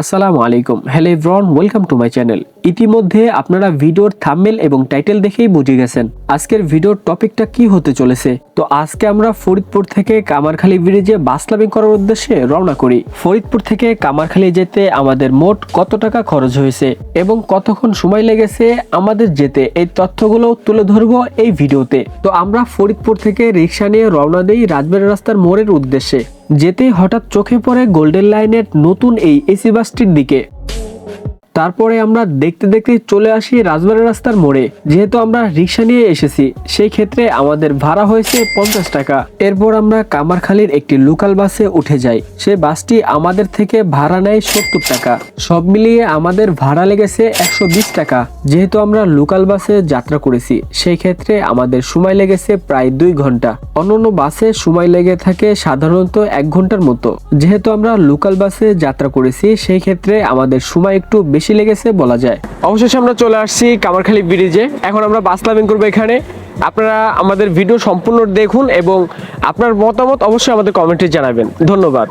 আসসালামু আলাইকুম। Hello everyone, welcome to my channel. ইতিমধ্যে আপনারা ভিডিওর থাম্বনেল এবং টাইটেল দেখেই বুঝে গেছেন আজকের ভিডিওর টপিকটা কি হতে চলেছে। তো আজকে আমরা ফরিদপুর থেকে কামারখালী ব্রিজে বাস লাভিং করার উদ্দেশ্যে রওনা করি। ফরিদপুর থেকে কামারখালী যেতে আমাদের মোট কত টাকা খরচ হয়েছে এবং কতক্ষণ সময় লেগেছে আমাদের যেতে, এই তথ্যগুলো তুলে ধরবো এই ভিডিওতে। তো আমরা ফরিদপুর থেকে রিক্সা নিয়ে রওনা দেই রাজবাড়ী রাস্তার মোড়ের উদ্দেশ্যে। যেতেই হঠাৎ চোখে পড়ে গোল্ডেন লাইনের নতুন এই এসি বাসটির দিকে। তারপরে আমরা দেখতে দেখতে চলে আসি রাজবাড়ী রাস্তার মোড়ে। যেহেতু আমরা রিক্সা নিয়ে এসেছি, সেই ক্ষেত্রে আমাদের ভাড়া হয়েছে 50 টাকা। এরপর আমরা কামারখালীর একটি লোকাল বাসে উঠে যাই। সেই বাসটি আমাদের থেকে ভাড়া নেয় 70 টাকা। সব মিলিয়ে আমাদের ভাড়া লেগেছে 120 টাকা। যেহেতু আমরা লোকাল বাসে যাত্রা করেছি, সেই ক্ষেত্রে আমাদের সময় লেগেছে প্রায় 2 ঘন্টা। অন্যান্য বাসে সময় লেগে থাকে সাধারণত 1 ঘন্টার মতো। যেহেতু আমরা লোকাল বাসে যাত্রা করেছি, সেই ক্ষেত্রে আমাদের সময় একটু বেশি লেগেছে বলা যায়। অবশেষে আমরা চলে আসছি কামারখালী ব্রিজে। এখন আমরা বাস লাভিং করবো এখানে। আপনারা আমাদের ভিডিও সম্পূর্ণ দেখুন এবং আপনার মতামত অবশ্যই আমাদের কমেন্টে জানাবেন। ধন্যবাদ।